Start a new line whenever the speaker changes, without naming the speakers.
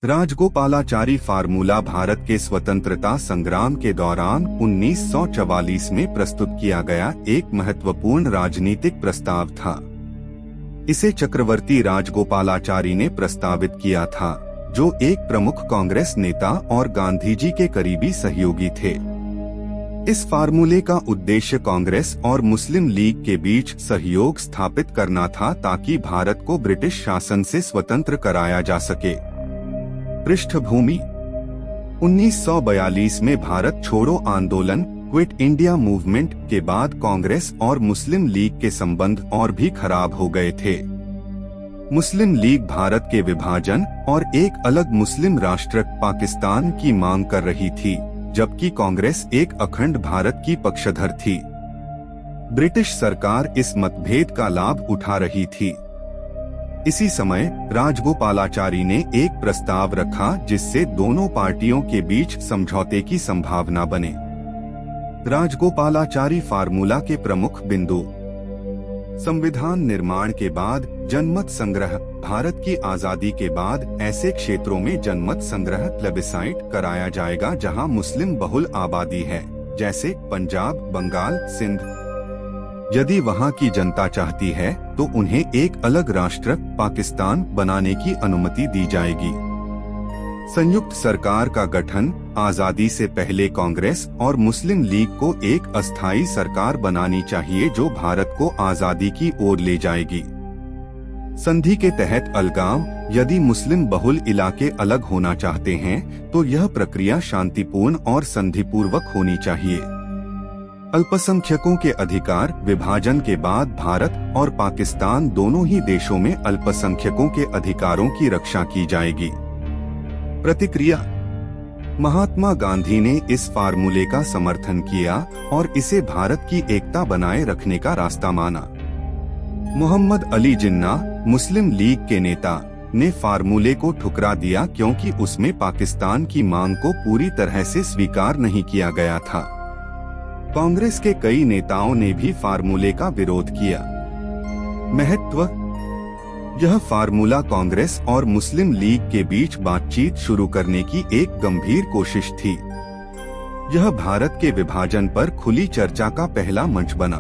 Rajagopalachari formula Bharat के स्वतंत्रता संग्राम के दौरान 1944 में प्रस्तुत किया गया एक महत्वपूर्ण राजनीतिक प्रस्ताव था। इसे चक्रवर्ती राजगोपालाचारी ने प्रस्तावित किया था, जो एक प्रमुख कांग्रेस नेता और गांधी जी के करीबी सहयोगी थे। इस फार्मूले का उद्देश्य कांग्रेस और मुस्लिम लीग के बीच सहयोग स्थापित करना था, ताकि भारत को ब्रिटिश शासन से स्वतंत्र कराया जा सके। पृष्ठभूमि: 1942 में भारत छोड़ो आंदोलन क्विट इंडिया मूवमेंट के बाद कांग्रेस और मुस्लिम लीग के संबंध और भी खराब हो गए थे। मुस्लिम लीग भारत के विभाजन और एक अलग मुस्लिम राष्ट्र पाकिस्तान की मांग कर रही थी, जबकि कांग्रेस एक अखंड भारत की पक्षधर थी। ब्रिटिश सरकार इस मतभेद का लाभ उठा रही थी। इसी समय राजगोपालाचारी ने एक प्रस्ताव रखा, जिससे दोनों पार्टियों के बीच समझौते की संभावना बने। राजगोपालाचारी फार्मूला के प्रमुख बिंदु: संविधान निर्माण के बाद जनमत संग्रह। भारत की आजादी के बाद ऐसे क्षेत्रों में जनमत संग्रह प्लेबिसाइट कराया जाएगा जहां मुस्लिम बहुल आबादी है, जैसे पंजाब, बंगाल, सिंध। यदि वहां की जनता चाहती है तो उन्हें एक अलग राष्ट्र पाकिस्तान बनाने की अनुमति दी जाएगी। संयुक्त सरकार का गठन। आजादी से पहले कांग्रेस और मुस्लिम लीग को एक अस्थायी सरकार बनानी चाहिए जो भारत को आजादी की ओर ले जाएगी। संधि के तहत अलगाव। यदि मुस्लिम बहुल इलाके अलग होना चाहते हैं तो यह प्रक्रिया शांतिपूर्ण और संधिपूर्वक होनी चाहिए। अल्पसंख्यकों के अधिकार। विभाजन के बाद भारत और पाकिस्तान दोनों ही देशों में अल्पसंख्यकों के अधिकारों की रक्षा की जाएगी। प्रतिक्रिया: महात्मा गांधी ने इस फार्मूले का समर्थन किया और इसे भारत की एकता बनाए रखने का रास्ता माना। मोहम्मद अली जिन्ना, मुस्लिम लीग के नेता, ने फार्मूले को ठुकरा दिया क्योंकि उसमें पाकिस्तान की मांग को पूरी तरह से स्वीकार नहीं किया गया था। कांग्रेस के कई नेताओं ने भी फार्मूले का विरोध किया। महत्व: यह फार्मूला कांग्रेस और मुस्लिम लीग के बीच बातचीत शुरू करने की एक गंभीर कोशिश थी। यह भारत के विभाजन पर खुली चर्चा का पहला मंच बना।